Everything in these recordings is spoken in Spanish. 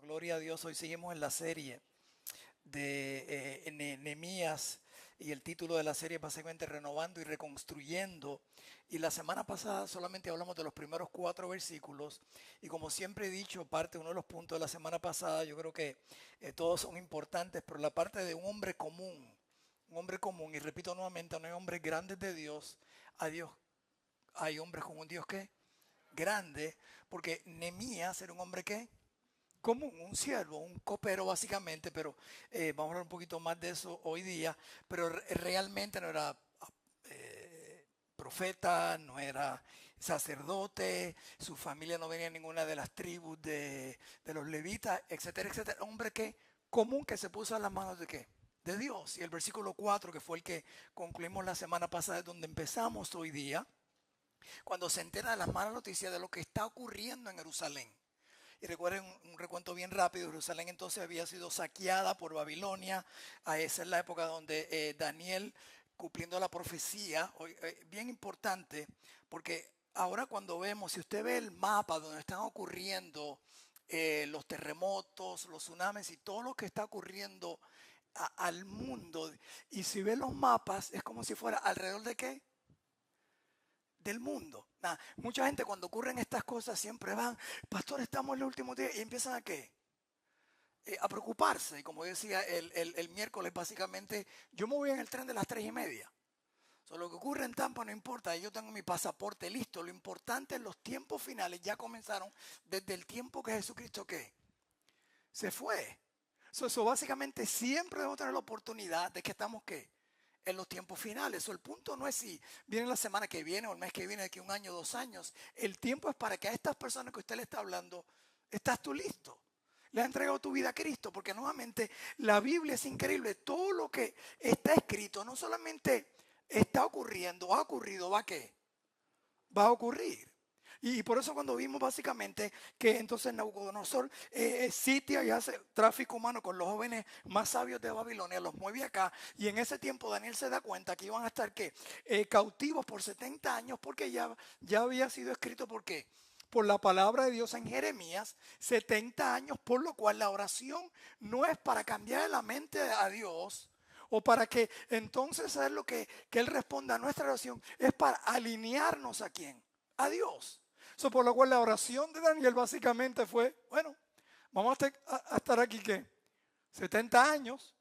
Gloria a Dios. Hoy seguimos en la serie de Nehemías y el título de la serie es básicamente Renovando y Reconstruyendo. Y la semana pasada solamente hablamos de los primeros 4 versículos y como siempre he dicho, uno de los puntos de la semana pasada, yo creo que todos son importantes, pero la parte de un hombre común, y repito nuevamente, no hay hombres grandes de Dios, a Dios hay hombres con un Dios que grande, porque Nehemías era un hombre que común, un siervo, un copero básicamente, pero vamos a hablar un poquito más de eso hoy día, pero realmente no era profeta, no era sacerdote, su familia no venía de ninguna de las tribus de los levitas, etcétera, etcétera. Hombre que común que se puso a las manos de qué? De Dios. Y el versículo 4, que fue el que concluimos la semana pasada, es donde empezamos hoy día, cuando se entera de las malas noticias de lo que está ocurriendo en Jerusalén. Y recuerden un recuento bien rápido, Jerusalén entonces había sido saqueada por Babilonia. Esa es la época donde Daniel, cumpliendo la profecía, bien importante, porque ahora cuando vemos, si usted ve el mapa donde están ocurriendo los terremotos, los tsunamis y todo lo que está ocurriendo al mundo, y si ve los mapas, es como si fuera alrededor de qué? Del mundo. Mucha gente cuando ocurren estas cosas siempre van, pastor, estamos en los últimos días, y empiezan a qué? A preocuparse. Y como decía el miércoles, básicamente, yo me voy en el tren de las 3:30. Lo que ocurre en Tampa no importa, yo tengo mi pasaporte listo. Lo importante es los tiempos finales, ya comenzaron desde el tiempo que Jesucristo ¿qué? Se fue. Eso básicamente siempre debemos tener la oportunidad de que estamos ¿qué? En los tiempos finales. El punto no es si viene la semana que viene o el mes que viene, de aquí 1 año, 2 años. El tiempo es para que a estas personas que usted le está hablando, ¿estás tú listo? Le has entregado tu vida a Cristo, porque nuevamente la Biblia es increíble. Todo lo que está escrito no solamente está ocurriendo, ha ocurrido, ¿va qué? Va a ocurrir. Y por eso cuando vimos básicamente que entonces Nabucodonosor sitia y hace tráfico humano con los jóvenes más sabios de Babilonia, los mueve acá, y en ese tiempo Daniel se da cuenta que iban a estar ¿qué? Cautivos por 70 años, porque ya había sido escrito ¿por qué? Por la palabra de Dios en Jeremías, 70 años, por lo cual la oración no es para cambiar la mente a Dios, o para que entonces saber lo que Él responda a nuestra oración, es para alinearnos a quién, a Dios. Por lo cual la oración de Daniel básicamente fue, bueno, vamos a estar aquí ¿qué? 70 años.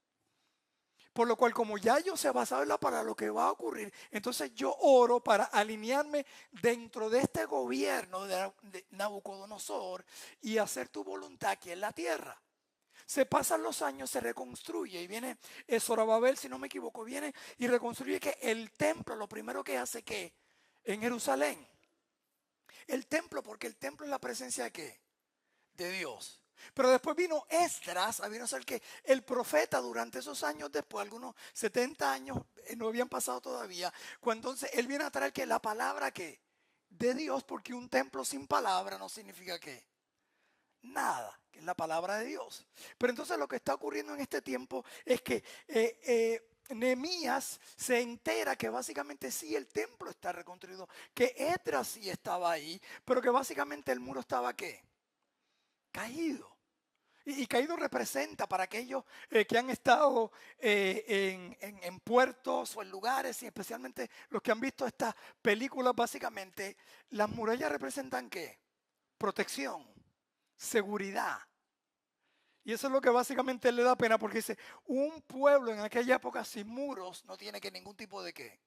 Por lo cual, como ya yo sé basado en la palabra lo que va a ocurrir, entonces yo oro para alinearme dentro de este gobierno de Nabucodonosor y hacer tu voluntad aquí en la tierra. Se pasan los años, se reconstruye y viene Zorobabel, si no me equivoco, viene y reconstruye que el templo, lo primero que hace que en Jerusalén, el templo, porque el templo es la presencia de ¿qué? De Dios. Pero después vino Esdras, vino a ser que el profeta durante esos años después, algunos 70 años, no habían pasado todavía, cuando entonces él viene a traer que la palabra que de Dios, porque un templo sin palabra no significa que nada, que es la palabra de Dios. Pero entonces lo que está ocurriendo en este tiempo es que Nehemías se entera que básicamente sí el templo está reconstruido, que Esdras sí estaba ahí, pero que básicamente el muro estaba ¿qué? Caído. Y caído representa para aquellos que han estado en puertos o en lugares, y especialmente los que han visto estas películas, básicamente las murallas representan ¿qué? Protección, seguridad. Y eso es lo que básicamente le da pena, porque dice, un pueblo en aquella época sin muros no tiene que ningún tipo de ¿qué?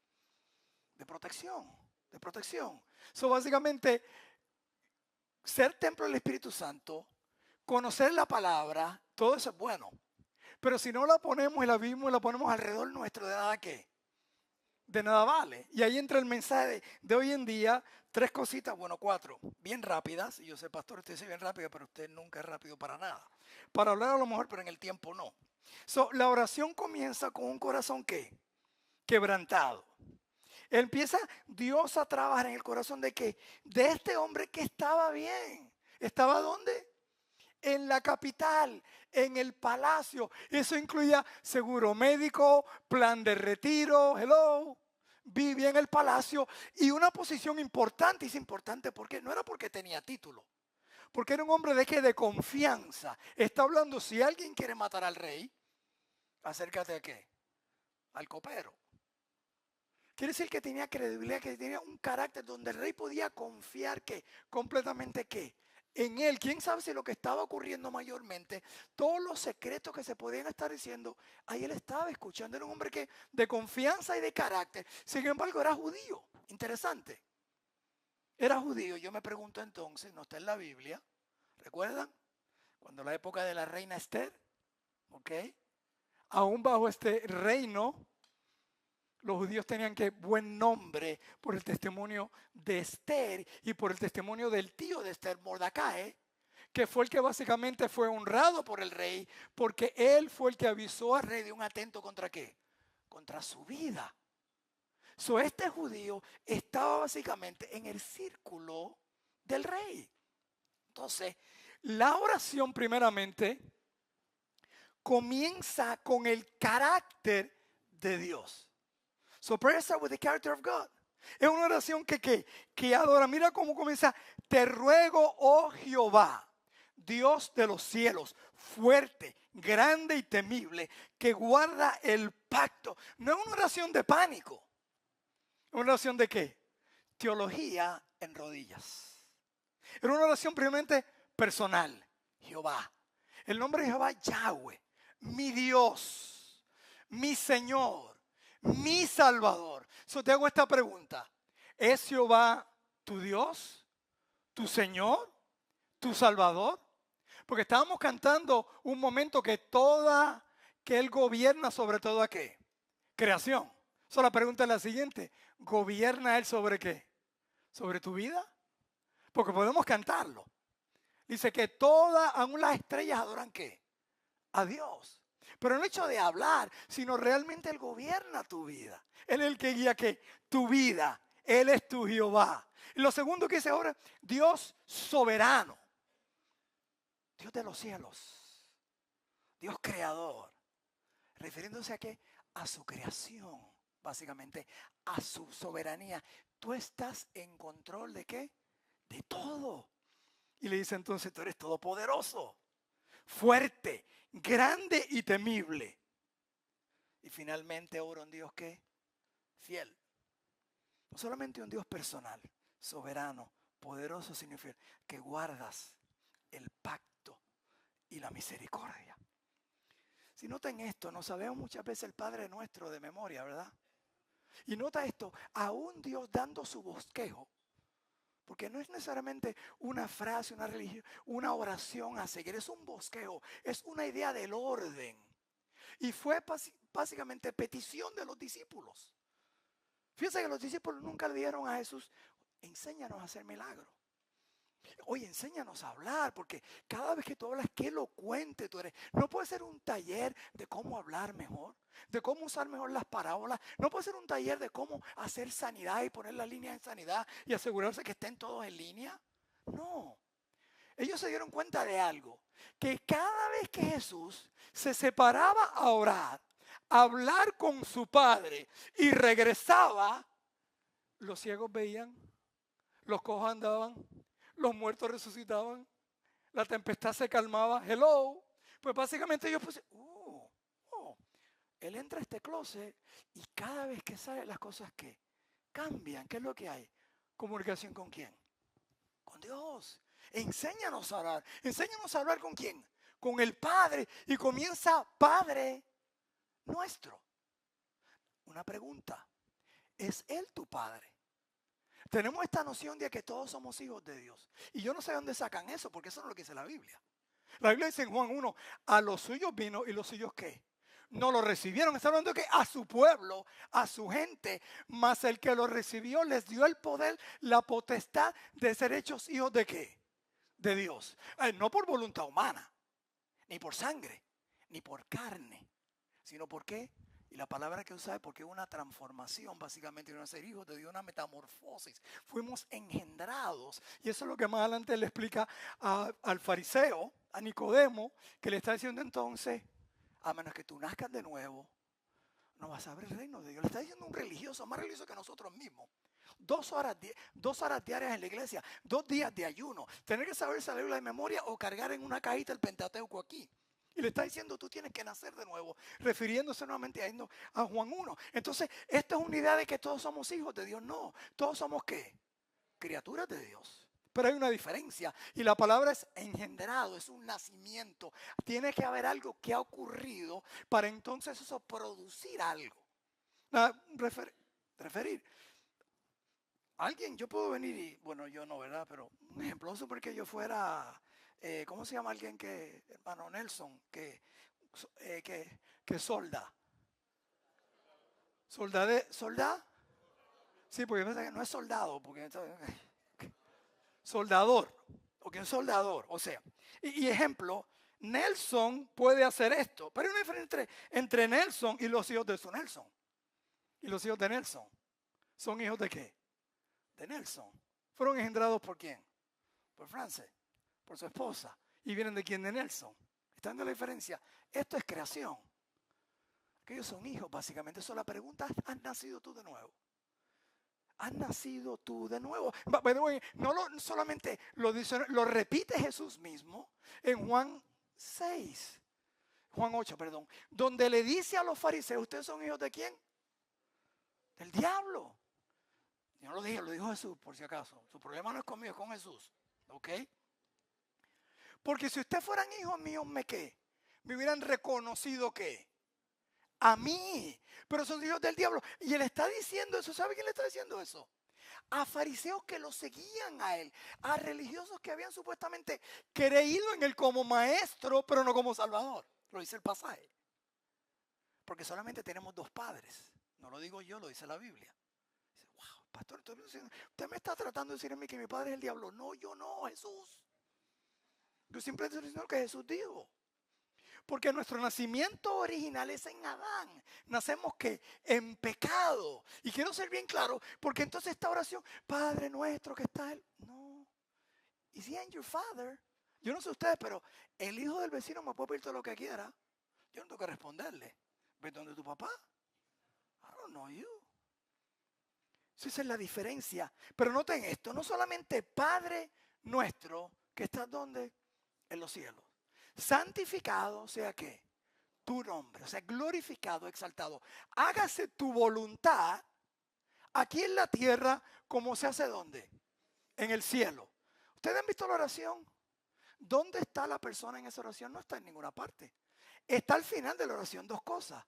De protección, de protección. Básicamente, ser templo del Espíritu Santo, conocer la palabra, todo eso es bueno. Pero si no la ponemos y la vivimos y la ponemos alrededor nuestro, ¿de nada qué? De nada vale. Y ahí entra el mensaje de hoy en día, 3 cositas, bueno, 4, bien rápidas. Y yo sé, pastor, usted dice bien rápido, pero usted nunca es rápido para nada. Para hablar a lo mejor, pero en el tiempo no. La oración comienza con un corazón ¿qué? Quebrantado. Empieza Dios a trabajar en el corazón de que de este hombre que estaba bien. ¿Estaba dónde? En la capital, en el palacio. Eso incluía seguro médico, plan de retiro, vivía en el palacio y una posición importante. Es importante porque no era porque tenía título, Porque era un hombre de qué? De confianza. Está hablando, si alguien quiere matar al rey, acércate a qué? Al copero. Quiere decir que tenía credibilidad, que tenía un carácter donde el rey podía confiar que completamente que en él. ¿Quién sabe si lo que estaba ocurriendo mayormente, todos los secretos que se podían estar diciendo, ahí él estaba escuchando? Era un hombre que de confianza y de carácter. Sin embargo, era judío. Interesante. Era judío. Yo me pregunto entonces, no está en la Biblia, ¿recuerdan? Cuando la época de la reina Esther, ¿ok? Aún bajo este reino, los judíos tenían que buen nombre por el testimonio de Esther y por el testimonio del tío de Esther, Mordecai, que fue el que básicamente fue honrado por el rey, porque él fue el que avisó al rey de un atento contra qué, contra su vida. Este judío estaba básicamente en el círculo del rey. Entonces, la oración primeramente comienza con el carácter de Dios. So prayer starts with the character of God. Es una oración que adora. Mira cómo comienza. Te ruego, oh Jehová, Dios de los cielos, fuerte, grande y temible, que guarda el pacto. No es una oración de pánico. ¿Es una oración de qué? Teología en rodillas. Era una oración primeramente personal. Jehová. El nombre de Jehová, Yahweh. Mi Dios. Mi Señor. Mi Salvador. Te hago esta pregunta. ¿Es Jehová tu Dios? ¿Tu Señor? ¿Tu Salvador? Porque estábamos cantando un momento que Él gobierna sobre toda ¿qué? Creación. La pregunta es la siguiente. ¿Gobierna Él sobre qué? ¿Sobre tu vida? Porque podemos cantarlo. Dice que todas, aún las estrellas adoran ¿qué? A Dios. Pero no el hecho de hablar, sino realmente Él gobierna tu vida. Él es el que guía ¿qué? Tu vida. Él es tu Jehová. Y lo segundo que dice ahora, Dios soberano. Dios de los cielos. Dios creador. Refiriéndose a qué? A su creación. Básicamente, a su soberanía. Tú estás en control ¿de qué? De todo. Y le dice entonces, tú eres todopoderoso, fuerte, grande y temible. Y finalmente oro en Dios ¿qué? Fiel. No solamente un Dios personal, soberano, poderoso, sino fiel, que guardas el pacto y la misericordia. Si notan esto, no sabemos muchas veces el Padre Nuestro de memoria, ¿verdad? Y nota esto, aún Dios dando su bosquejo, porque no es necesariamente una frase, una religión, una oración a seguir, es un bosquejo, es una idea del orden. Y fue básicamente petición de los discípulos. Fíjense que los discípulos nunca le dijeron a Jesús, enséñanos a hacer milagros. Oye, enséñanos a hablar, porque cada vez que tú hablas, qué elocuente tú eres. No puede ser un taller de cómo hablar mejor, de cómo usar mejor las parábolas. No puede ser un taller de cómo hacer sanidad y poner las líneas en sanidad y asegurarse que estén todos en línea. No. Ellos se dieron cuenta de algo, que cada vez que Jesús se separaba a orar, a hablar con su Padre y regresaba, los ciegos veían, los cojos andaban, los muertos resucitaban, la tempestad se calmaba. Hello. Pues básicamente ellos pusieron, él entra a este closet y cada vez que sale las cosas que cambian. ¿Qué es lo que hay? ¿Comunicación con quién? Con Dios. Enséñanos a orar. Enséñanos a hablar con quién. Con el Padre. Y comienza Padre nuestro. Una pregunta. ¿Es Él tu Padre? Tenemos esta noción de que todos somos hijos de Dios. Y yo no sé de dónde sacan eso, porque eso no es lo que dice la Biblia. La Biblia dice en Juan 1, a los suyos vino y los suyos ¿qué? No lo recibieron. Está hablando de que a su pueblo, a su gente, mas el que lo recibió les dio el poder, la potestad de ser hechos hijos ¿de qué? De Dios. No por voluntad humana, ni por sangre, ni por carne, sino por ¿qué? Y la palabra que usa es porque una transformación, básicamente, de ser hijos de Dios, una metamorfosis. Fuimos engendrados. Y eso es lo que más adelante le explica al fariseo, a Nicodemo, que le está diciendo entonces, a menos que tú nazcas de nuevo, no vas a ver el reino de Dios. Le está diciendo un religioso, más religioso que nosotros mismos. 2 horas diarias en la iglesia, 2 días de ayuno, tener que saberse la Biblia de memoria o cargar en una cajita el Pentateuco aquí. Y le está diciendo, tú tienes que nacer de nuevo, refiriéndose nuevamente a Juan 1. Entonces, ¿esto es una idea de que todos somos hijos de Dios? No, todos somos ¿qué? Criaturas de Dios. Pero hay una diferencia y la palabra es engendrado, es un nacimiento. Tiene que haber algo que ha ocurrido para entonces eso producir algo. Referir. Alguien, yo puedo venir y, bueno, yo no, ¿verdad? Pero un ejemplo, supone que yo fuera, ¿cómo se llama alguien que, hermano Nelson, que solda? ¿Soldad? Sí, porque yo pensé que no es soldado, porque soldador, ok, un soldador, o sea, y ejemplo, Nelson puede hacer esto, pero hay una diferencia entre Nelson y los hijos de su Nelson. Y los hijos de Nelson, ¿son hijos de qué? De Nelson. ¿Fueron engendrados por quién? Por Frances, por su esposa. ¿Y vienen de quién? De Nelson. ¿Están viendo la diferencia? Esto es creación. Aquellos son hijos, básicamente. Eso es la pregunta, ¿has nacido tú de nuevo? ¿Has nacido tú de nuevo? No solamente lo dice, lo repite Jesús mismo en Juan 8, donde le dice a los fariseos, ¿ustedes son hijos de quién? Del diablo. Yo no lo dije, lo dijo Jesús, por si acaso. Su problema no es conmigo, es con Jesús. ¿Ok? Porque si ustedes fueran hijos míos, ¿qué? Me hubieran reconocido ¿qué? A mí. Pero son hijos del diablo. Y él está diciendo eso. ¿Sabe quién le está diciendo eso? A fariseos que lo seguían a él. A religiosos que habían supuestamente creído en él como maestro, pero no como salvador. Lo dice el pasaje. Porque solamente tenemos 2 padres. No lo digo yo, lo dice la Biblia. Dice, wow, pastor, usted me está tratando de decir a mí que mi padre es el diablo. No, yo no, Jesús. Yo siempre estoy diciendo que Jesús dijo. Porque nuestro nacimiento original es en Adán. Nacemos ¿qué? En pecado. Y quiero ser bien claro, porque entonces esta oración, Padre nuestro que está él. No. Is he ain't your father? Yo no sé ustedes, pero el hijo del vecino me puede pedir todo lo que quiera. Yo no tengo que responderle. ¿Ves dónde tu papá? I don't know you. Esa es la diferencia. Pero noten esto, no solamente Padre nuestro que está donde en los cielos. Santificado sea ¿qué? Tu nombre, o sea, glorificado, exaltado. Hágase tu voluntad aquí en la tierra como se hace ¿dónde? En el cielo. ¿Ustedes han visto la oración? ¿Dónde está la persona en esa oración? No está en ninguna parte. Está al final de la oración 2 cosas.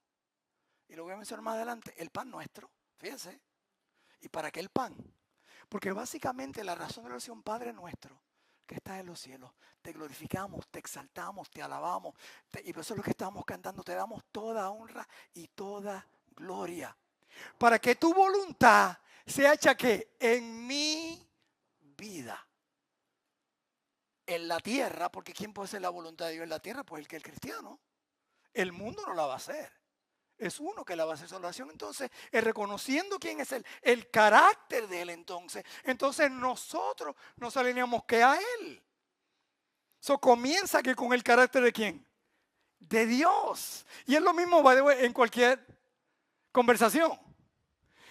Y lo voy a mencionar más adelante. El pan nuestro, fíjense. ¿Y para qué el pan? Porque básicamente la razón de la oración Padre nuestro que estás en los cielos, te glorificamos, te exaltamos, te alabamos, y por eso es lo que estamos cantando, te damos toda honra y toda gloria. Para que tu voluntad sea hecha ¿qué? En mi vida. En la tierra, porque ¿quién puede hacer la voluntad de Dios en la tierra? Pues el que es cristiano. El mundo no la va a hacer. Es uno que la va a hacer esa oración. Entonces, reconociendo quién es él, el carácter de él entonces nosotros nos alineamos que a él. Eso comienza que con el carácter de quién? De Dios. Y es lo mismo en cualquier conversación.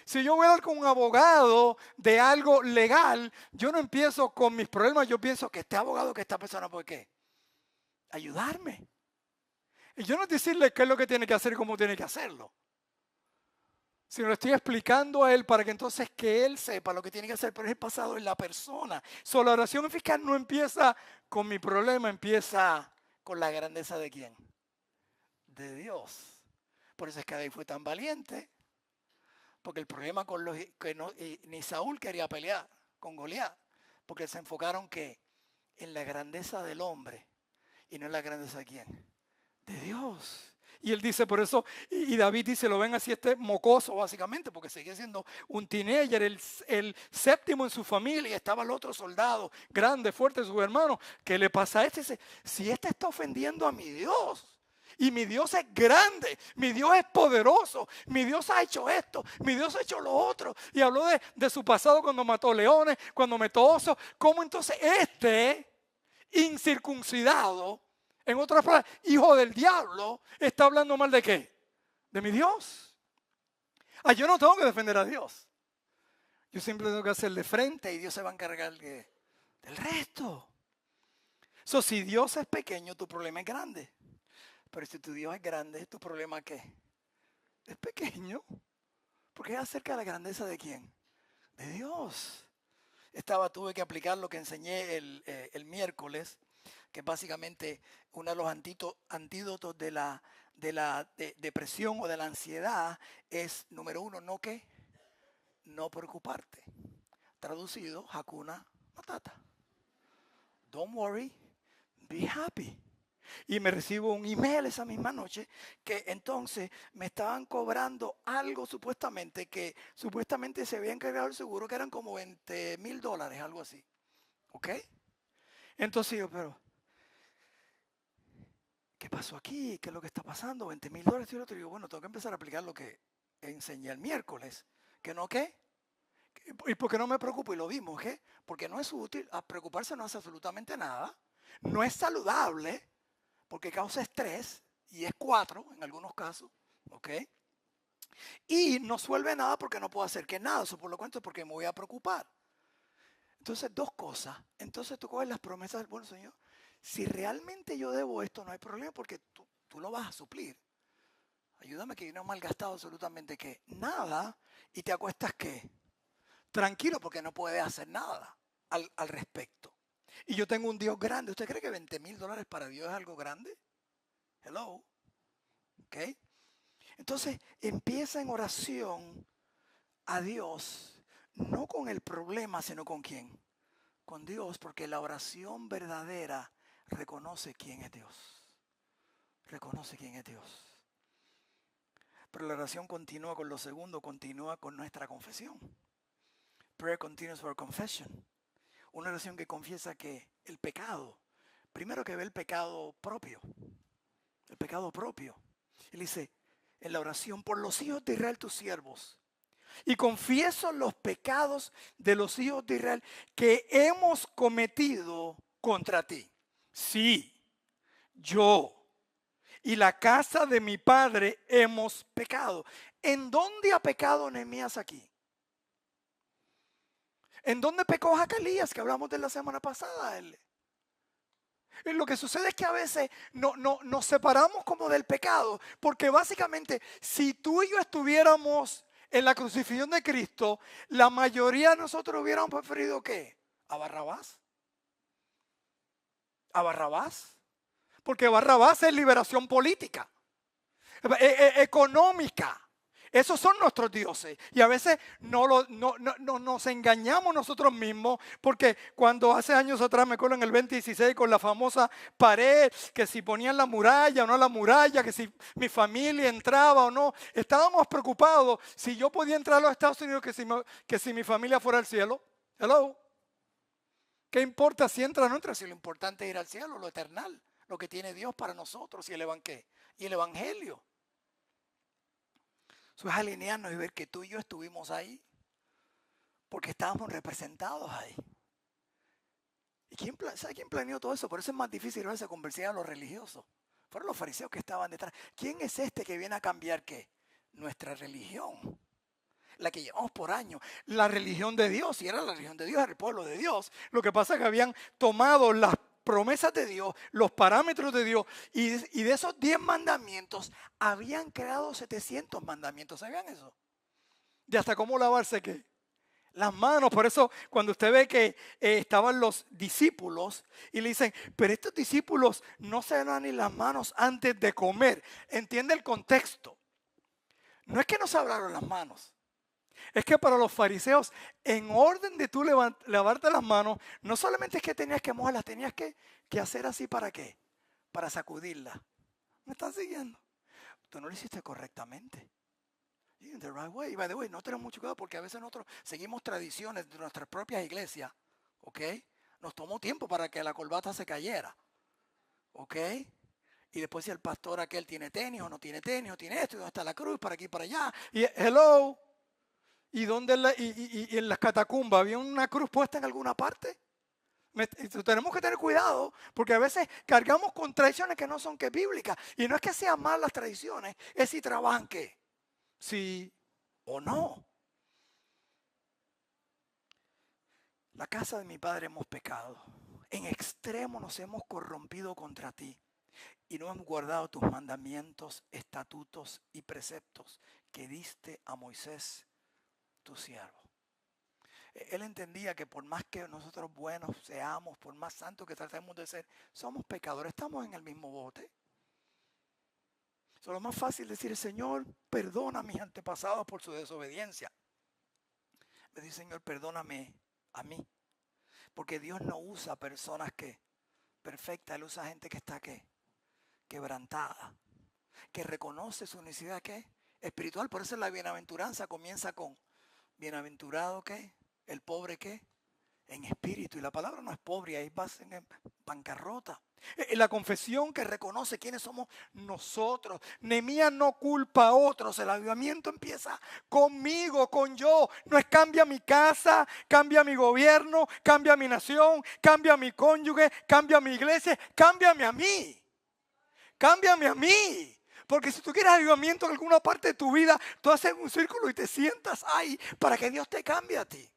Si yo voy a hablar con un abogado de algo legal, yo no empiezo con mis problemas, yo pienso que este abogado, que esta persona, ¿por qué? Ayudarme. Y yo no decirle qué es lo que tiene que hacer y cómo tiene que hacerlo. Sino le estoy explicando a él para que entonces que él sepa lo que tiene que hacer, pero es pasado en la persona. So, la oración eficaz no empieza con mi problema, empieza con la grandeza de ¿quién? De Dios. Por eso es que David fue tan valiente. Porque el problema con los que no, ni Saúl quería pelear con Goliat. Porque se enfocaron que en la grandeza del hombre y no en la grandeza de ¿quién? De Dios. Y él dice por eso, y David dice, lo ven así este mocoso básicamente, porque seguía siendo un teenager, el séptimo en su familia, y estaba el otro soldado, grande, fuerte, su hermano. ¿Qué le pasa a este? Dice, si este está ofendiendo a mi Dios, y mi Dios es grande, mi Dios es poderoso, mi Dios ha hecho esto, mi Dios ha hecho lo otro. Y habló de su pasado cuando mató leones, cuando mató osos. ¿Cómo entonces este incircuncidado, en otras palabras, hijo del diablo, está hablando mal de qué? De mi Dios. Yo no tengo que defender a Dios. Yo siempre tengo que hacer de frente y Dios se va a encargar del resto. Si Dios es pequeño, tu problema es grande. Pero si tu Dios es grande, ¿tu problema qué? Es pequeño. Porque es acerca de la grandeza de ¿quién? De Dios. Tuve que aplicar lo que enseñé el miércoles, que básicamente uno de los antídotos de la depresión o de la ansiedad es, número uno, no preocuparte. Traducido, Hakuna Matata. Don't worry, be happy. Y me recibo un email esa misma noche que entonces me estaban cobrando algo que supuestamente se había encargado el seguro, que eran como $20,000, algo así. ¿Ok? Entonces yo, pero, ¿qué pasó aquí? ¿Qué es lo que está pasando? $20,000. Y yo digo, bueno, tengo que empezar a aplicar lo que enseñé el miércoles. ¿Que no qué? ¿Y por qué no me preocupo? Y lo vimos, ¿qué? Porque no es útil. A preocuparse no hace absolutamente nada. No es saludable. Porque causa estrés, y es 4 en algunos casos, ¿ok? Y no suelve nada porque no puedo hacer que nada, eso por lo cuento porque me voy a preocupar. Entonces, dos cosas. Entonces tú coges las promesas del buen Señor. Si realmente yo debo esto, no hay problema porque tú lo vas a suplir. Ayúdame que yo no he malgastado absolutamente que nada y te acuestas que tranquilo porque no puedes hacer nada al respecto. Y yo tengo un Dios grande. ¿Usted cree que $20,000 para Dios es algo grande? Hello. ¿Ok? Entonces empieza en oración a Dios, no con el problema, sino con quién. Con Dios, porque la oración verdadera reconoce quién es Dios. Reconoce quién es Dios. Pero la oración continúa con lo segundo, continúa con nuestra confesión. Prayer continues for confession. Una oración que confiesa que el pecado, primero que ve el pecado propio. El pecado propio. Él dice en la oración, por los hijos de Israel tus siervos, y confieso los pecados de los hijos de Israel que hemos cometido contra ti. Sí, yo y la casa de mi padre hemos pecado. ¿En dónde ha pecado Nehemías aquí? ¿En dónde pecó Jacalías, que hablamos de la semana pasada? Lo que sucede es que a veces nos separamos como del pecado, porque básicamente si tú y yo estuviéramos en la crucifixión de Cristo, la mayoría de nosotros hubiéramos preferido ¿qué? ¿A Barrabás? ¿A Barrabás? Porque Barrabás es liberación política, económica. Esos son nuestros dioses. Y a veces nos engañamos nosotros mismos, porque cuando hace años atrás, me acuerdo en el 2016, con la famosa pared, que si ponían la muralla o no la muralla, que si mi familia entraba o no, estábamos preocupados si yo podía entrar a los Estados Unidos que si mi familia fuera al cielo. Hello. ¿Qué importa si entra o no entra? Si lo importante es ir al cielo, lo eternal, lo que tiene Dios para nosotros y el evangelio. Eso es alinearnos y ver que tú y yo estuvimos ahí porque estábamos representados ahí. ¿Y sabe quién planeó todo eso? Por eso es más difícil a veces convencer a los religiosos. Fueron los fariseos que estaban detrás. ¿Quién es este que viene a cambiar qué? Nuestra religión. La que llevamos por años. La religión de Dios. Si era la religión de Dios, era el pueblo de Dios. Lo que pasa es que habían tomado las promesas de Dios, los parámetros de Dios, y de esos 10 mandamientos habían creado 700 mandamientos. ¿Sabían eso? De hasta cómo lavarse qué. Las manos. Por eso cuando usted ve que estaban los discípulos y le dicen, pero estos discípulos no se lavan ni las manos antes de comer. Entiende el contexto. No es que no se lavaron las manos. Es que para los fariseos, en orden de tú lavarte las manos, no solamente es que tenías que mojarlas, tenías que hacer así ¿para qué? Para sacudirlas. ¿Me están siguiendo? Tú no lo hiciste correctamente. In the right way. By the way, no tenemos mucho cuidado porque a veces nosotros seguimos tradiciones de nuestras propias iglesias. ¿Ok? Nos tomó tiempo para que la corbata se cayera. ¿Ok? Y después si el pastor aquel tiene tenis o no tiene tenis o tiene esto, y dónde está la cruz, para aquí, para allá. Y hello. ¿Y dónde y en las catacumbas había una cruz puesta en alguna parte? Tenemos que tener cuidado porque a veces cargamos con tradiciones que no son que bíblicas. Y no es que sean malas las tradiciones, es si trabajan qué. Sí o no. La casa de mi padre hemos pecado. En extremo nos hemos corrompido contra ti y no hemos guardado tus mandamientos, estatutos y preceptos que diste a Moisés, tu siervo. Él entendía que por más que nosotros buenos seamos, por más santos que tratemos de ser, somos pecadores, estamos en el mismo bote. Es lo más fácil decir, Señor, perdona a mis antepasados por su desobediencia. Me dice, Señor, perdóname a mí. Porque Dios no usa personas que perfectas, Él usa gente que está quebrantada, que reconoce su necesidad espiritual. Por eso la bienaventuranza comienza con bienaventurado el pobre en espíritu. Y la palabra no es pobre, ahí vas en bancarrota. La confesión que reconoce quiénes somos nosotros. Nehemías no culpa a otros. El avivamiento empieza conmigo, con yo. No es cambia mi casa, cambia mi gobierno, cambia mi nación, cambia mi cónyuge, cambia mi iglesia. Cámbiame a mí. Cámbiame a mí. Porque si tú quieres avivamiento en alguna parte de tu vida, tú haces un círculo y te sientas ahí para que Dios te cambie a ti.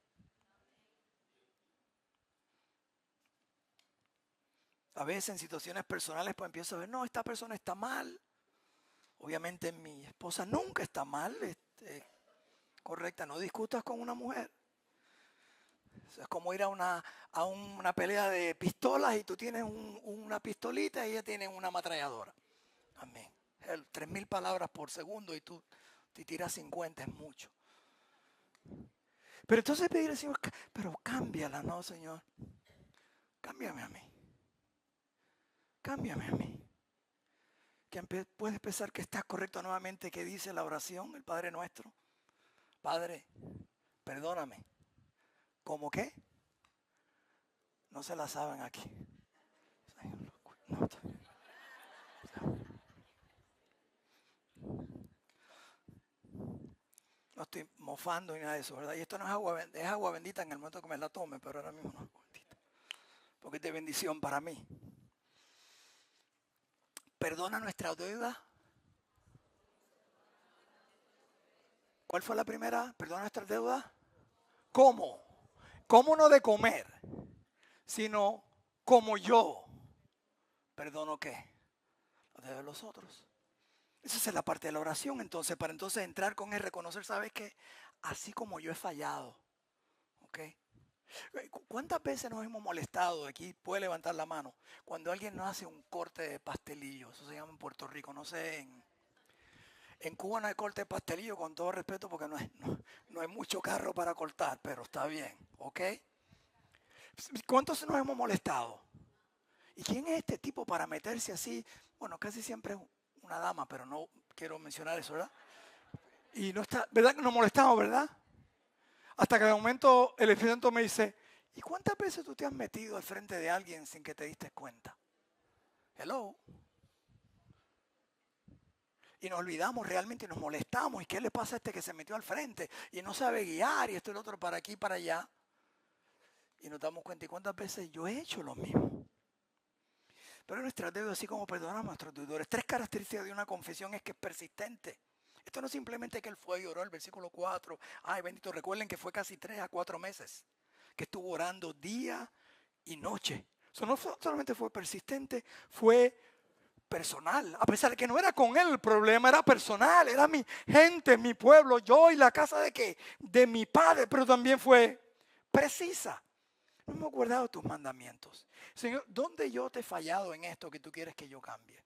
A veces en situaciones personales pues empiezo a ver, no, esta persona está mal. Obviamente mi esposa nunca está mal, correcta, no discutas con una mujer. Es como ir a una pelea de pistolas y tú tienes una pistolita y ella tiene una ametralladora. Amén. 3,000 palabras por segundo y tú te tiras 50, es mucho. Pero entonces pedirle al Señor, pero cámbiala, no, Señor. Cámbiame a mí. Cámbiame a mí. Que puedes pensar que estás correcto nuevamente, que dice la oración, el Padre Nuestro. Padre, perdóname. ¿Cómo qué? No se la saben aquí. No estoy mofando ni nada de eso, ¿verdad? Y esto no es agua bendita en el momento que me la tome, pero ahora mismo no es agua bendita. Porque es de bendición para mí. Perdona nuestra deuda. ¿Cuál fue la primera? Perdona nuestra deuda. ¿Cómo? ¿Cómo no de comer? Sino como yo perdono qué, lo debe los otros. Esa es la parte de la oración. Entonces, para entonces entrar con él, reconocer, ¿sabes qué? Así como yo he fallado, ¿ok? ¿Cuántas veces nos hemos molestado? Aquí puede levantar la mano. Cuando alguien nos hace un corte de pastelillo, eso se llama en Puerto Rico, no sé, en Cuba no hay corte de pastelillo, con todo respeto, porque no hay mucho carro para cortar, pero está bien, ¿ok? ¿Cuántos nos hemos molestado? ¿Y quién es este tipo para meterse así? Bueno, casi siempre es una dama, pero no quiero mencionar eso, ¿verdad? Y no está, ¿verdad que nos molestamos, verdad? Hasta que de momento el Espíritu Santo me dice, ¿y cuántas veces tú te has metido al frente de alguien sin que te diste cuenta? Hello. Y nos olvidamos realmente y nos molestamos. ¿Y qué le pasa a este que se metió al frente y no sabe guiar y esto y el otro para aquí y para allá? Y nos damos cuenta, ¿y cuántas veces yo he hecho lo mismo? Pero nuestra deuda, así como perdonamos a nuestros deudores. 3 características de una confesión es que es persistente. Esto no es simplemente que él fue y oró, el versículo 4. Ay, bendito, recuerden que fue casi 3 a 4 meses que estuvo orando día y noche. Eso no solamente fue persistente, fue personal. A pesar de que no era con él el problema, era personal. Era mi gente, mi pueblo, yo y la casa de qué? De mi padre, pero también fue precisa. No hemos guardado tus mandamientos. Señor, ¿dónde yo te he fallado en esto que tú quieres que yo cambie?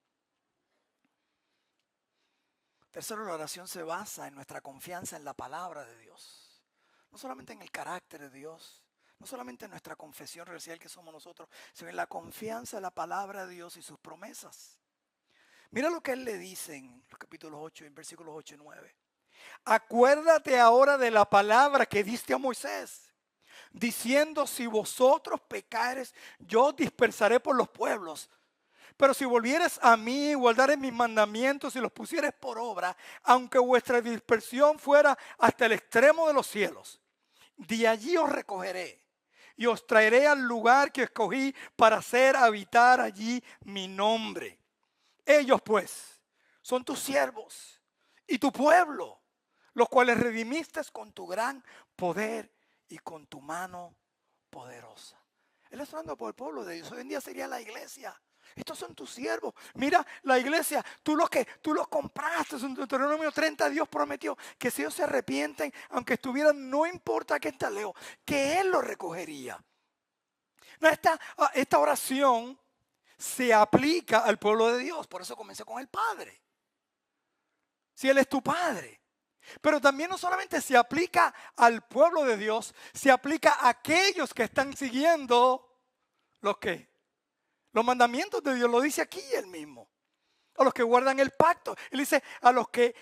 Tercero, la oración se basa en nuestra confianza en la palabra de Dios. No solamente en el carácter de Dios, no solamente en nuestra confesión racial que somos nosotros, sino en la confianza en la palabra de Dios y sus promesas. Mira lo que él le dice en los capítulos 8, en versículos 8 y 9. Acuérdate ahora de la palabra que diste a Moisés, diciendo, si vosotros pecares, yo dispersaré por los pueblos. Pero si volvieres a mí, guardares mis mandamientos y los pusieres por obra, aunque vuestra dispersión fuera hasta el extremo de los cielos, de allí os recogeré y os traeré al lugar que escogí para hacer habitar allí mi nombre. Ellos pues son tus siervos y tu pueblo, los cuales redimiste con tu gran poder y con tu mano poderosa. Él está hablando por el pueblo de Dios. Hoy en día sería la iglesia. Estos son tus siervos. Mira, la iglesia, tú los compraste. En Deuteronomio 30 Dios prometió que si ellos se arrepienten, aunque estuvieran, no importa que está lejos, que Él los recogería. No, esta oración se aplica al pueblo de Dios. Por eso comencé con el Padre. Si Él es tu Padre. Pero también no solamente se aplica al pueblo de Dios, se aplica a aquellos que están siguiendo los mandamientos de Dios. Lo dice aquí Él mismo. A los que guardan el pacto. Él dice a los que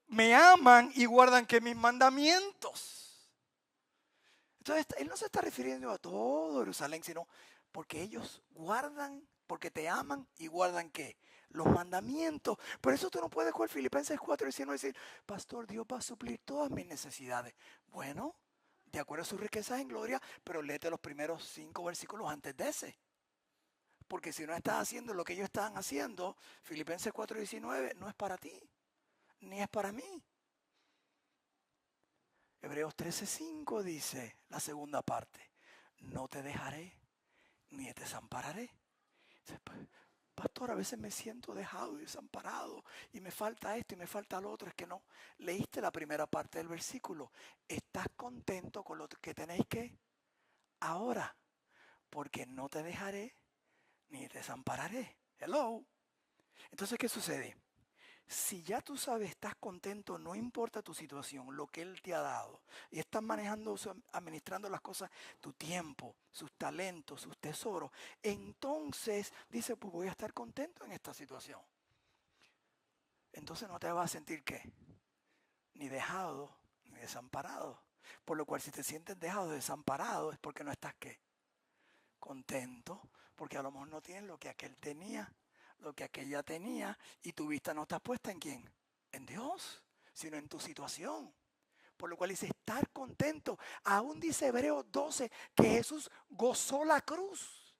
me aman y guardan que mis mandamientos. Entonces Él no se está refiriendo a todo Jerusalén, sino porque ellos guardan, porque te aman y guardan ¿qué? Los mandamientos. Por eso tú no puedes coger Filipenses 4:19 y decir, pastor, Dios va a suplir todas mis necesidades. Bueno, de acuerdo a sus riquezas en gloria, pero léete los primeros 5 versículos antes de ese. Porque si no estás haciendo lo que ellos estaban haciendo, Filipenses 4:19 no es para ti, ni es para mí. Hebreos 13:5 dice la segunda parte, no te dejaré, ni te desampararé. Pastor, a veces me siento dejado y desamparado y me falta esto y me falta lo otro. Es que no leíste la primera parte del versículo. ¿Estás contento con lo que tenéis que ahora? Porque no te dejaré ni te desampararé. Hello. Entonces, ¿qué sucede? Si ya tú sabes, estás contento, no importa tu situación, lo que Él te ha dado, y estás manejando, administrando las cosas, tu tiempo, sus talentos, sus tesoros, entonces dice, pues voy a estar contento en esta situación. Entonces no te vas a sentir ¿qué? Ni dejado, ni desamparado. Por lo cual si te sientes dejado, desamparado, es porque no estás ¿qué? Contento, porque a lo mejor no tienes lo que aquel tenía, lo que aquella tenía, y tu vista no está puesta ¿en quién? En Dios, sino en tu situación. Por lo cual dice estar contento. Aún dice Hebreos 12 que Jesús gozó la cruz.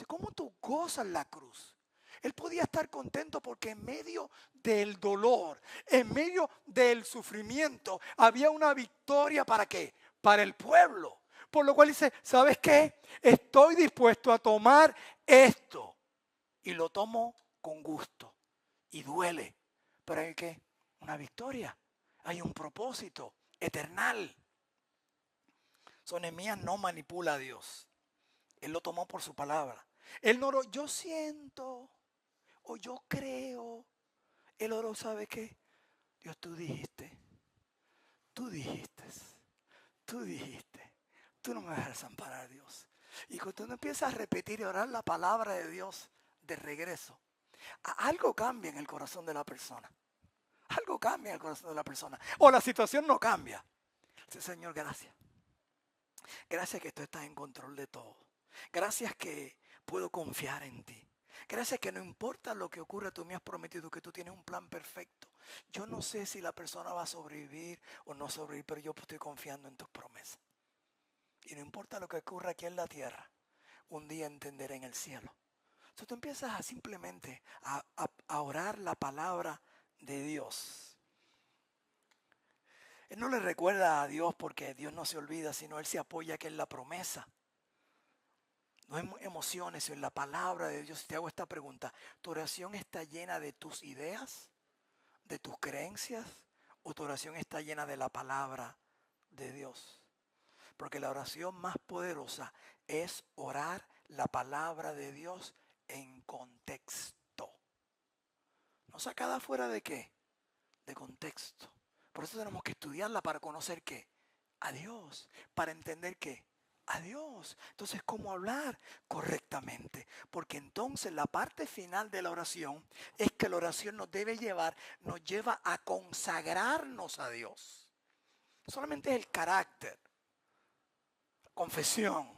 ¿Cómo tú gozas la cruz? Él podía estar contento porque en medio del dolor, en medio del sufrimiento, había una victoria ¿para qué? Para el pueblo. Por lo cual dice, ¿sabes qué? Estoy dispuesto a tomar esto. Y lo tomo con gusto. Y duele. Pero hay ¿qué? Una victoria. Hay un propósito eternal. Nehemías no manipula a Dios. Él lo tomó por su palabra. Él no oró, yo siento o yo creo. Él oró, ¿sabe qué? Dios, tú dijiste. Tú dijiste. Tú dijiste. Tú no me vas a desamparar, Dios. Y cuando tú empiezas a repetir y orar la palabra de Dios de regreso, algo cambia en el corazón de la persona. Algo cambia en el corazón de la persona. O la situación no cambia. Dice, Señor, gracias. Gracias que tú estás en control de todo. Gracias que puedo confiar en ti. Gracias que no importa lo que ocurra, tú me has prometido que tú tienes un plan perfecto. Yo no sé si la persona va a sobrevivir o no sobrevivir, pero yo estoy confiando en tus promesas. Y no importa lo que ocurra aquí en la tierra, un día entenderé en el cielo. Entonces tú empiezas a simplemente a orar la palabra de Dios. Él no le recuerda a Dios porque Dios no se olvida, sino Él se apoya que es la promesa. No hay emociones, en la palabra de Dios. Te hago esta pregunta. ¿Tu oración está llena de tus ideas, de tus creencias, o tu oración está llena de la palabra de Dios? Porque la oración más poderosa es orar la palabra de Dios en contexto. No sacada fuera de qué, de contexto. Por eso tenemos que estudiarla para conocer qué, a Dios, para entender qué, a Dios. Entonces, ¿cómo hablar correctamente? Porque entonces la parte final de la oración es que la oración nos lleva a consagrarnos a Dios. Solamente es el carácter, confesión,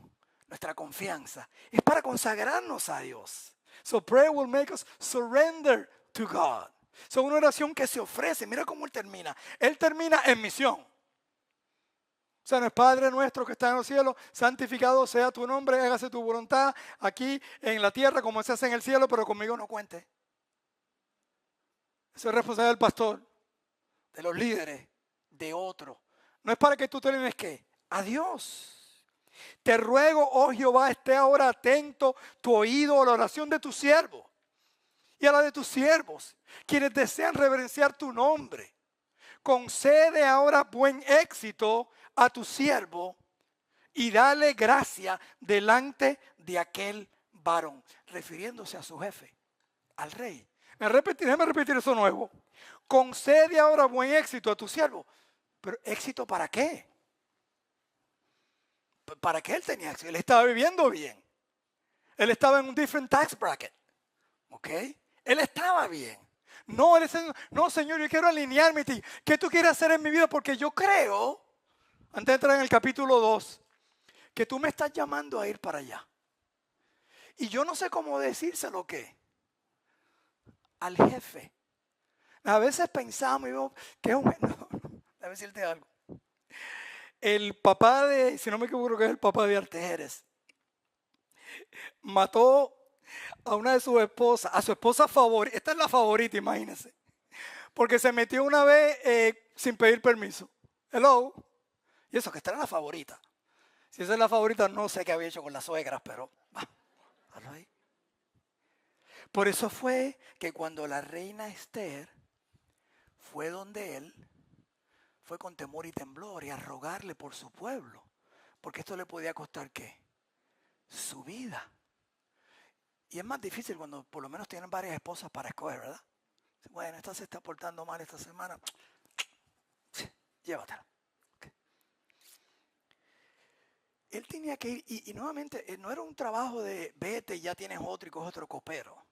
nuestra confianza. Es para consagrarnos a Dios. So prayer will make us surrender to God. Es una oración que se ofrece. Mira cómo Él termina. Él termina en misión. O sea, no es Padre nuestro que está en los cielos, santificado sea tu nombre, hágase tu voluntad aquí en la tierra como se hace en el cielo, pero conmigo no cuente. Eso es responsabilidad del pastor, de los líderes, de otros. No es para que tú termines ¿qué? A Dios. Te ruego, oh Jehová, esté ahora atento tu oído a la oración de tu siervo y a la de tus siervos, quienes desean reverenciar tu nombre. Concede ahora buen éxito a tu siervo y dale gracia delante de aquel varón, refiriéndose a su jefe, al rey. Déjame repetir eso nuevo. Concede ahora buen éxito a tu siervo. ¿Pero éxito para qué? ¿Para qué él tenía éxito? Él estaba viviendo bien. Él estaba en un different tax bracket. ¿Ok? Él estaba bien. No, él dice, no, Señor, yo quiero alinearme. ¿Qué tú quieres hacer en mi vida? Porque yo creo, antes de entrar en el capítulo 2, que tú me estás llamando a ir para allá. Y yo no sé cómo decírselo qué. Al jefe. A veces pensamos, y digo, que es un... No, déjame decirte algo. El papá de, si no me equivoco, que es el papá de Artejeres, mató a una de sus esposas, a su esposa favorita. Esta es la favorita, imagínense. Porque se metió una vez sin pedir permiso. Hello. Y eso que esta era la favorita. Si esa es la favorita, no sé qué había hecho con las suegras, pero hazlo ahí. Por eso fue que cuando la reina Esther fue donde él, fue con temor y temblor y a rogarle por su pueblo. Porque esto le podía costar ¿qué? Su vida. Y es más difícil cuando por lo menos tienen varias esposas para escoger, ¿verdad? Bueno, esta se está portando mal esta semana. Llévatela. Okay. Él tenía que ir, y nuevamente, no era un trabajo de vete y ya tienes otro y coge otro copero.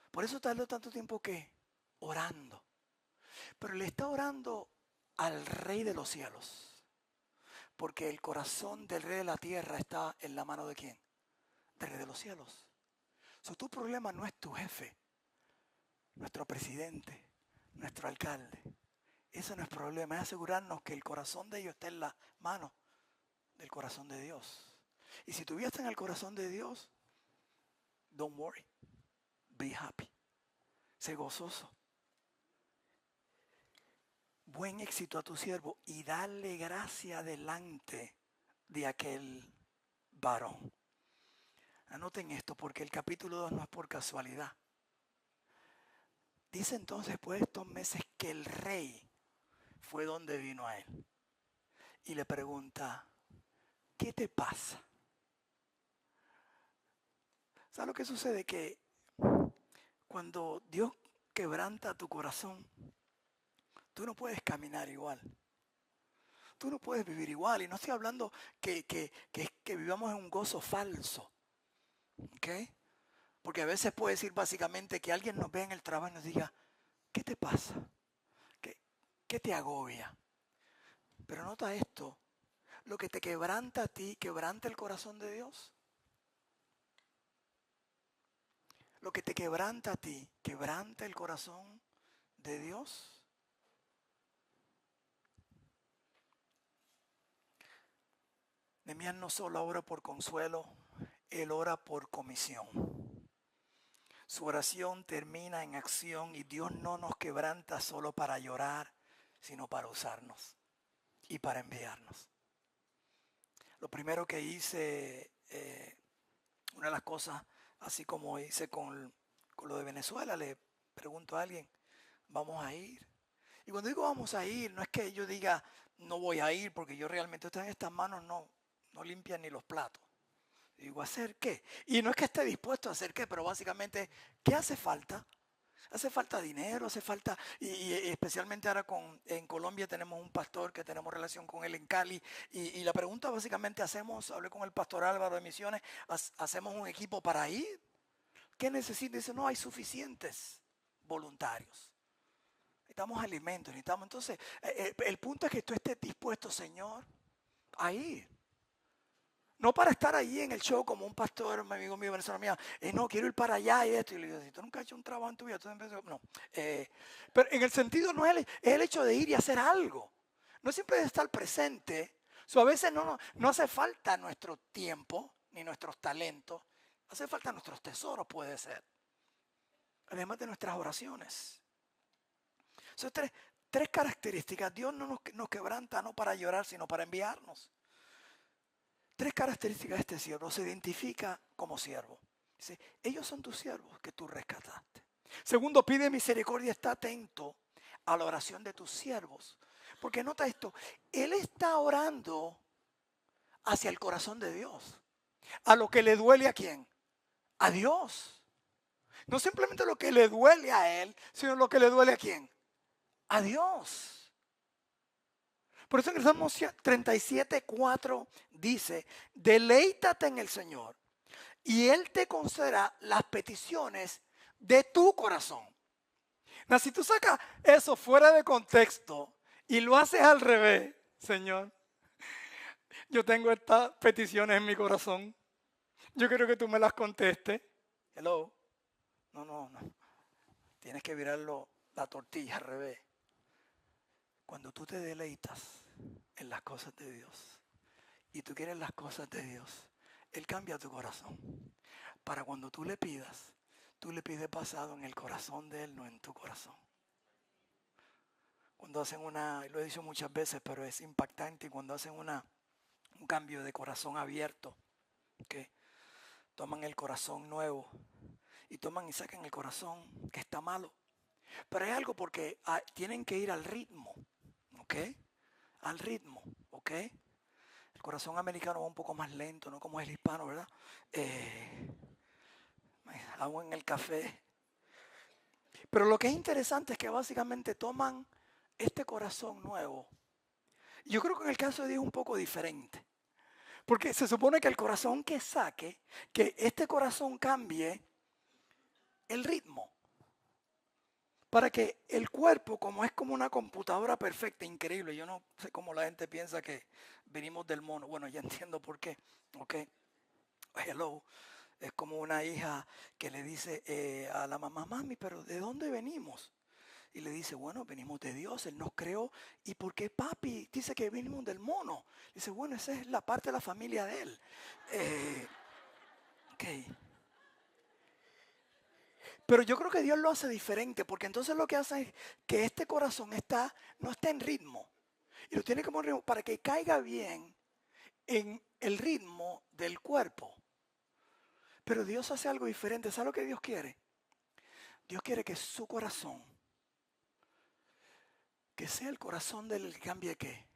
Por eso tardó tanto tiempo que orando. Pero le está orando al Rey de los cielos. Porque el corazón del Rey de la tierra está en la mano de ¿quién? Del Rey de los cielos. Tu problema no es tu jefe, nuestro presidente, nuestro alcalde. Eso no es problema, es asegurarnos que el corazón de ellos está en la mano del corazón de Dios. Y si tu vida está en el corazón de Dios, don't worry, be happy, sé gozoso. Buen éxito a tu siervo y dale gracia delante de aquel varón. Anoten esto porque el capítulo 2 no es por casualidad. Dice entonces, después de estos meses, que el rey fue donde vino a él y le pregunta, ¿qué te pasa? ¿Sabes lo que sucede? Que cuando Dios quebranta tu corazón, tú no puedes caminar igual. Tú no puedes vivir igual. Y no estoy hablando que vivamos en un gozo falso. ¿Ok? Porque a veces puede decir básicamente que alguien nos ve en el trabajo y nos diga, ¿qué te pasa? ¿Qué te agobia? Pero nota esto, lo que te quebranta a ti, quebranta el corazón de Dios. Lo que te quebranta a ti, quebranta el corazón de Dios. Nehemías no solo ora por consuelo, él ora por comisión. Su oración termina en acción y Dios no nos quebranta solo para llorar, sino para usarnos y para enviarnos. Lo primero que hice, una de las cosas, así como hice con lo de Venezuela, le pregunto a alguien, ¿vamos a ir? Y cuando digo vamos a ir, no es que yo diga no voy a ir porque yo realmente en estas manos no limpian ni los platos. Digo, ¿hacer qué? Y no es que esté dispuesto a hacer qué, pero básicamente, ¿qué hace falta? Hace falta dinero, hace falta, y especialmente ahora en Colombia tenemos un pastor que tenemos relación con él en Cali, y la pregunta básicamente hablé con el pastor Álvaro de Misiones, hacemos un equipo para ir. ¿Qué necesita? Dice, no hay suficientes voluntarios. Necesitamos alimentos, necesitamos, entonces, el punto es que tú estés dispuesto, Señor, a ir. No para estar ahí en el show como un pastor, mi amigo mío venezolano, no, quiero ir para allá y esto. Y le digo, si tú nunca has hecho un trabajo en tu vida, no. Pero en el sentido no es el hecho de ir y hacer algo. No siempre es estar presente. A veces no hace falta nuestro tiempo ni nuestros talentos. Hace falta nuestros tesoros, puede ser. Además de nuestras oraciones. Son tres características. Dios no nos quebranta no para llorar, sino para enviarnos. 3 características de este siervo. Se identifica como siervo. Dice, ellos son tus siervos que tú rescataste. Segundo, pide misericordia, está atento a la oración de tus siervos. Porque nota esto, él está orando hacia el corazón de Dios. A lo que le duele ¿a quién? A Dios. No simplemente lo que le duele a él, sino lo que le duele ¿a quién? A Dios. Por eso en el Salmo 37:4 dice, deleítate en el Señor y Él te concederá las peticiones de tu corazón. Ahora, si tú sacas eso fuera de contexto y lo haces al revés, Señor, yo tengo estas peticiones en mi corazón. Yo quiero que tú me las contestes. Hello. No. Tienes que virarlo la tortilla al revés. Cuando tú te deleitas en las cosas de Dios y tú quieres las cosas de Dios, Él cambia tu corazón. Para cuando tú le pidas basado en el corazón de Él, no en tu corazón. Cuando hacen lo he dicho muchas veces, pero es impactante, cuando hacen un cambio de corazón abierto, ¿okay? Toman el corazón nuevo y toman y sacan el corazón que está malo. Pero hay algo porque tienen que ir al ritmo, ¿ok? Al ritmo, ¿ok? El corazón americano va un poco más lento, no como el hispano, ¿verdad? Agua en el café. Pero lo que es interesante es que básicamente toman este corazón nuevo. Yo creo que en el caso de Dios es un poco diferente. Porque se supone que el corazón que saque, que este corazón cambie el ritmo. Para que el cuerpo, como es como una computadora perfecta, increíble, yo no sé cómo la gente piensa que venimos del mono. Bueno, ya entiendo por qué. Ok. Hello. Es como una hija que le dice a la mamá, mami, pero ¿de dónde venimos? Y le dice, bueno, venimos de Dios, Él nos creó. ¿Y por qué papi dice que venimos del mono? Dice, bueno, esa es la parte de la familia de él. Ok. Pero yo creo que Dios lo hace diferente, porque entonces lo que hace es que este corazón no está en ritmo. Y lo tiene como en ritmo para que caiga bien en el ritmo del cuerpo. Pero Dios hace algo diferente. ¿Sabe lo que Dios quiere? Dios quiere que su corazón, que sea el corazón del que cambie ¿qué?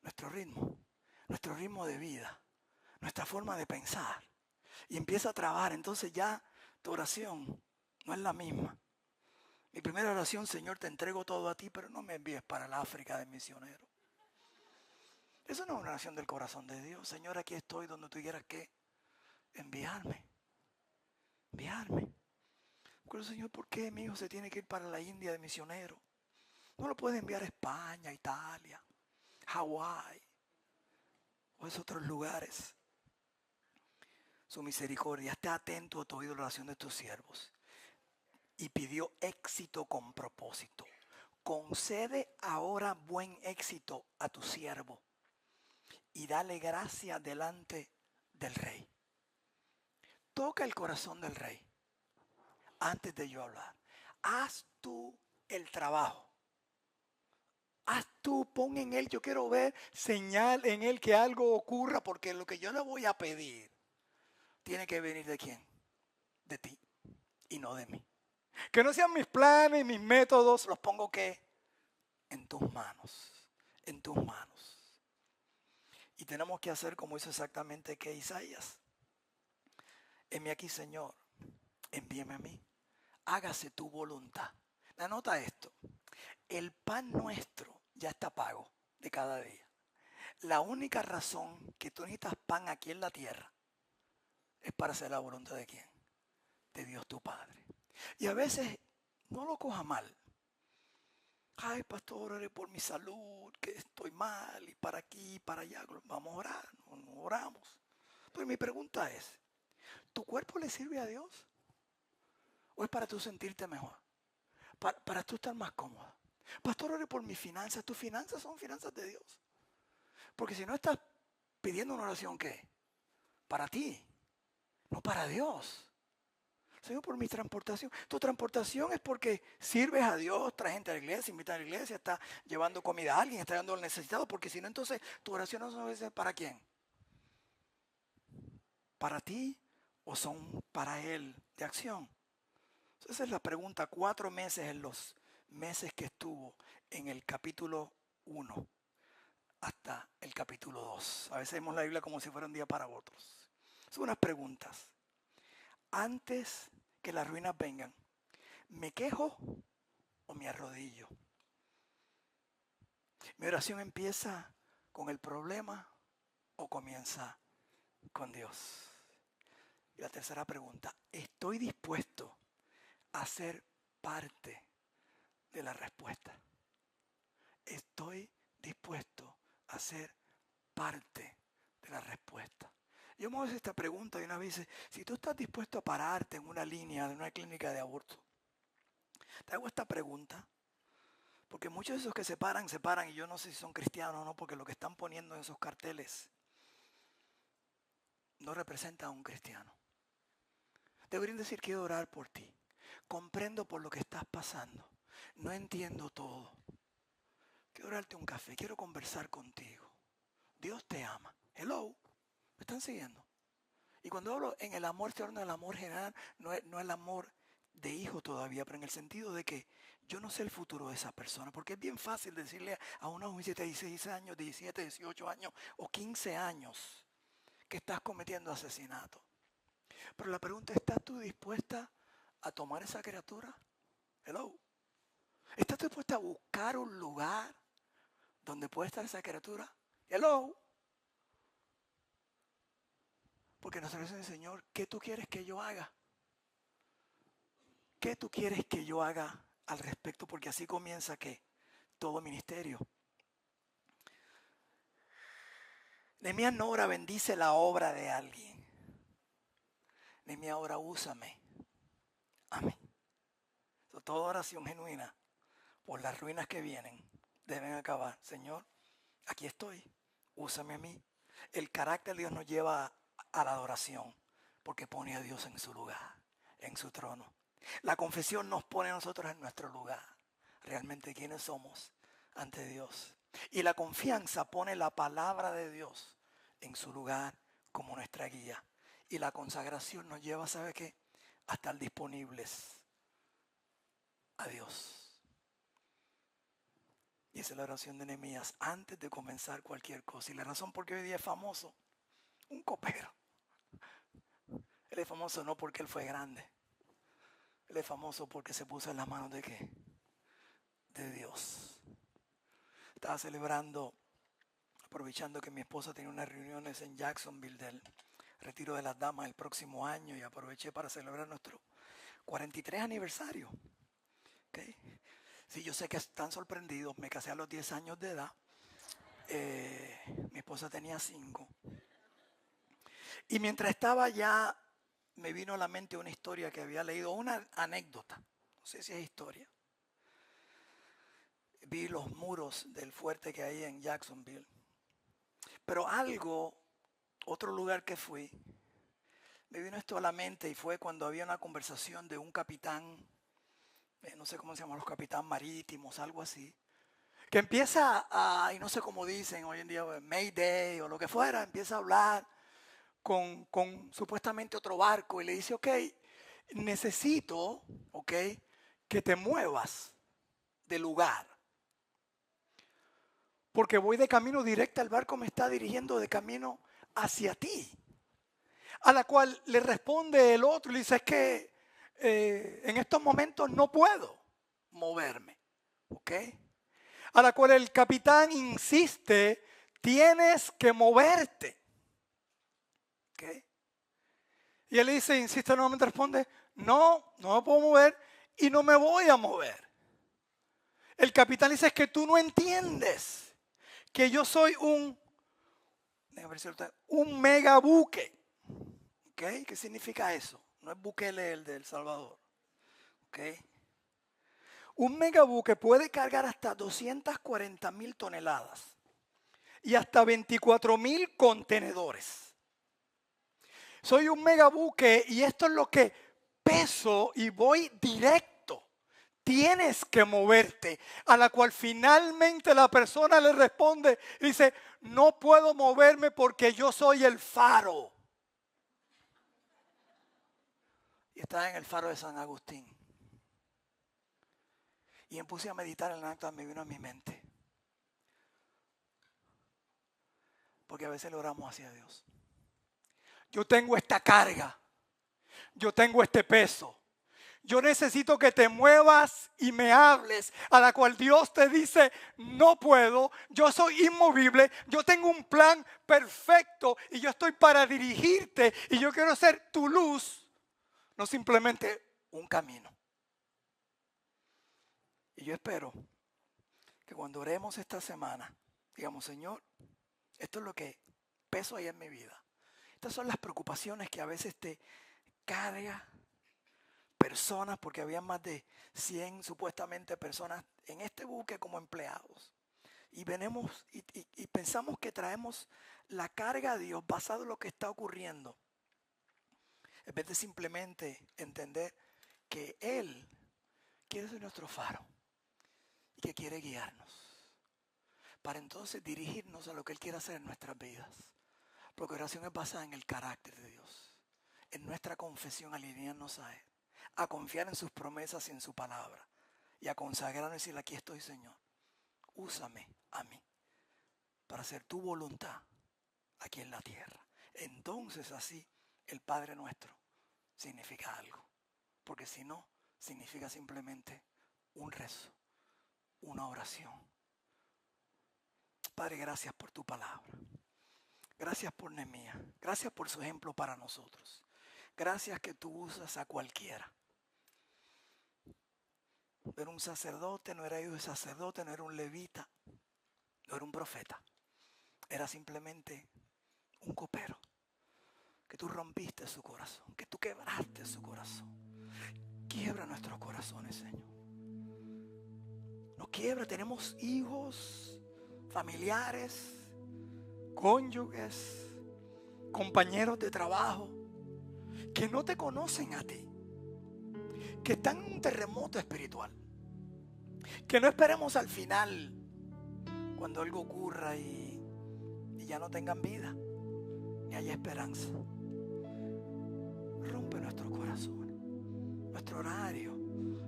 Nuestro ritmo de vida, nuestra forma de pensar. Y empieza a trabajar. Entonces ya tu oración no es la misma. Mi primera oración, Señor, te entrego todo a ti, pero no me envíes para el África de misionero. Eso no es una oración del corazón de Dios. Señor, aquí estoy donde tú quieras que enviarme. Pero Señor, ¿por qué mi hijo se tiene que ir para la India de misionero? No lo puede enviar a España, Italia, Hawái o esos otros lugares. Su misericordia, esté atento a tu oído la oración de tus siervos. Y pidió éxito con propósito. Concede ahora buen éxito a tu siervo y dale gracia delante del rey. Toca el corazón del rey antes de yo hablar. Haz tú el trabajo. Haz tú, pon en él, yo quiero ver señal en él que algo ocurra, porque lo que yo le voy a pedir tiene que venir ¿de quién? De ti y no de mí. Que no sean mis planes, mis métodos, los pongo ¿qué? En tus manos, en tus manos. Y tenemos que hacer como hizo exactamente que Isaías. Heme aquí, Señor, envíame a mí, hágase tu voluntad. Anota esto, el pan nuestro ya está pago de cada día. La única razón que tú necesitas pan aquí en la tierra es para hacer la voluntad ¿de quién? De Dios tu Padre. Y a veces, no lo coja mal. Ay, pastor, ore por mi salud, que estoy mal, y para aquí, y para allá. Vamos a orar, no oramos. Pero mi pregunta es, ¿tu cuerpo le sirve a Dios? ¿O es para tú sentirte mejor? Para tú estar más cómodo. Pastor, ore por mis finanzas. Tus finanzas son finanzas de Dios. Porque si no estás pidiendo una oración, ¿qué? Para ti, no para Dios. Señor, por mi transportación. Tu transportación es porque sirves a Dios, traes gente a la iglesia, invitas a la iglesia, está llevando comida a alguien, está dando al necesitado. Porque si no, entonces tu oración no es para quién. para ti o son para Él de acción? Esa es la pregunta. 4 meses en los meses que estuvo en el capítulo 1 hasta el capítulo 2. A veces vemos la Biblia como si fuera un día para otros. Son unas preguntas. Antes que las ruinas vengan, ¿me quejo o me arrodillo? ¿Mi oración empieza con el problema o comienza con Dios? Y la tercera pregunta, ¿estoy dispuesto a ser parte de la respuesta? ¿Estoy dispuesto a ser parte de la respuesta? Yo me hago esta pregunta y una vez dice, si tú estás dispuesto a pararte en una línea de una clínica de aborto, te hago esta pregunta, porque muchos de esos que se paran y yo no sé si son cristianos o no, porque lo que están poniendo en esos carteles no representa a un cristiano. Deberían decir, quiero orar por ti, comprendo por lo que estás pasando, no entiendo todo, quiero darte un café, quiero conversar contigo, Dios te ama. Hello, ¿me están siguiendo? Y cuando hablo en el amor, estoy hablando del amor general, no el amor de hijo todavía, pero en el sentido de que yo no sé el futuro de esa persona, porque es bien fácil decirle a una joven de 16 años, 17, 18 años o 15 años que estás cometiendo asesinato. Pero la pregunta, ¿estás tú dispuesta a tomar esa criatura? Hello. ¿Estás dispuesta a buscar un lugar donde pueda estar esa criatura? Hello. Porque nosotros decimos, Señor, ¿qué tú quieres que yo haga? ¿Qué tú quieres que yo haga al respecto? Porque así comienza ¿qué? Todo ministerio. Nehemías no ora, bendice la obra de alguien. Nehemías ora, úsame. Amén. Toda oración genuina por las ruinas que vienen deben acabar. Señor, aquí estoy, úsame a mí. El carácter de Dios nos lleva a la adoración porque pone a Dios en su lugar, en su trono. La confesión nos pone a nosotros en nuestro lugar, realmente quiénes somos ante Dios. Y la confianza pone la palabra de Dios en su lugar como nuestra guía. Y la consagración nos lleva, ¿sabe qué? A estar disponibles a Dios. Y esa es la oración de Nehemías antes de comenzar cualquier cosa. Y la razón por qué hoy día es famoso, un copero. Él es famoso no porque él fue grande. Él es famoso porque se puso en las manos de ¿qué? De Dios. Estaba celebrando, aprovechando que mi esposa tenía unas reuniones en Jacksonville del retiro de las damas el próximo año, y aproveché para celebrar nuestro 43 aniversario. ¿Okay? Sí, yo sé que están sorprendidos. Me casé a los 10 años de edad. Mi esposa tenía 5. Y mientras estaba allá, me vino a la mente una historia que había leído, una anécdota. No sé si es historia. Vi los muros del fuerte que hay en Jacksonville. Pero otro lugar que fui, me vino esto a la mente, y fue cuando había una conversación de un capitán, no sé cómo se llaman los capitanes marítimos, algo así, que empieza y no sé cómo dicen hoy en día, Mayday o lo que fuera, empieza a hablar con supuestamente otro barco y le dice, ok, necesito, que te muevas de lugar. Porque voy de camino directo, el barco me está dirigiendo de camino hacia ti. A la cual le responde el otro y le dice, es que en estos momentos no puedo moverme. ¿Ok? A la cual el capitán insiste, tienes que moverte. ¿Ok? Y él le dice, insiste nuevamente, responde, no me puedo mover y no me voy a mover. El capitán dice, es que tú no entiendes que yo soy un megabuque. ¿Okay? ¿Qué significa eso? No es Bukele el de El Salvador. ¿Okay? Un megabuque puede cargar hasta 240,000 toneladas y hasta 24,000 contenedores. Soy un megabuque y esto es lo que peso y voy directo. Tienes que moverte. A la cual finalmente la persona le responde y dice, no puedo moverme porque yo soy el faro. y estaba en el faro de San Agustín. Y me puse a meditar en el acta, me vino a mi mente. Porque a veces le oramos hacia Dios. Yo tengo esta carga. Yo tengo este peso. Yo necesito que te muevas y me hables, a la cual Dios te dice, no puedo, yo soy inmovible, yo tengo un plan perfecto y yo estoy para dirigirte y yo quiero ser tu luz, no simplemente un camino. Y yo espero que cuando oremos esta semana, digamos, Señor, esto es lo que peso ahí en mi vida. Estas son las preocupaciones que a veces te carga personas, porque había más de 100 supuestamente personas en este buque como empleados. Y venimos y pensamos que traemos la carga a Dios basado en lo que está ocurriendo. En vez de simplemente entender que Él quiere ser nuestro faro y que quiere guiarnos. Para entonces dirigirnos a lo que Él quiere hacer en nuestras vidas. Porque oración es basada en el carácter de Dios. En nuestra confesión, alinearnos a Él. A confiar en sus promesas y en su palabra. Y a consagrarnos y decirle, aquí estoy, Señor. Úsame a mí para hacer tu voluntad aquí en la tierra. Entonces así el Padre nuestro significa algo. Porque si no, significa simplemente un rezo, una oración. Padre, gracias por tu palabra. Gracias por Nehemías. Gracias por su ejemplo para nosotros. Gracias que tú usas a cualquiera. No era un sacerdote, no era hijo de sacerdote, no era un levita, no era un profeta. Era simplemente un copero. Que tú rompiste su corazón, que tú quebraste su corazón. Quiebra nuestros corazones, Señor. Nos quiebra, tenemos hijos, familiares, cónyuges, compañeros de trabajo que no te conocen a ti, que están en un terremoto espiritual, que no esperemos al final cuando algo ocurra y ya no tengan vida ni haya esperanza. Rompe nuestro corazón, nuestro horario,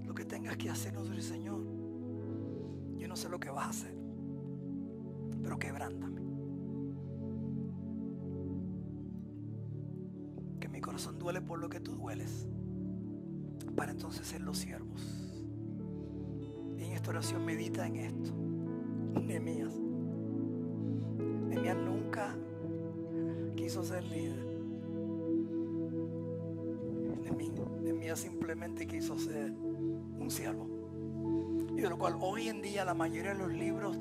lo que tengas que hacer, nosotros, Señor, yo no sé lo que vas a hacer, pero quebrántame. Que mi corazón duele por lo que tú dueles, para entonces ser los siervos. Y en esta oración medita en esto. Nehemías nunca quiso ser líder. Nehemías simplemente quiso ser un siervo. Y de lo cual hoy en día la mayoría de los libros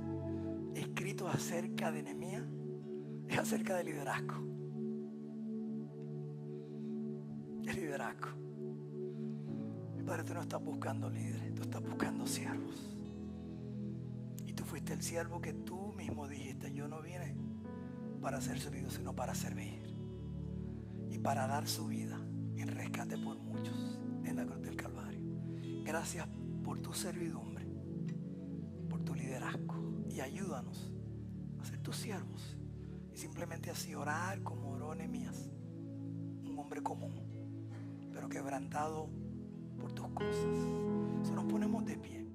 escritos acerca de Nehemías es acerca de liderazgo. El liderazgo. Padre, tú no estás buscando líderes, tú estás buscando siervos. Y tú fuiste el siervo que tú mismo dijiste, yo no vine para ser servido, sino para servir. Y para dar su vida en rescate por muchos en la cruz del Calvario. Gracias por tu servidumbre, por tu liderazgo. Y ayúdanos a ser tus siervos. Y simplemente así orar como oró Nehemías, un hombre común, pero quebrantado por tus cosas. Si nos ponemos de pie.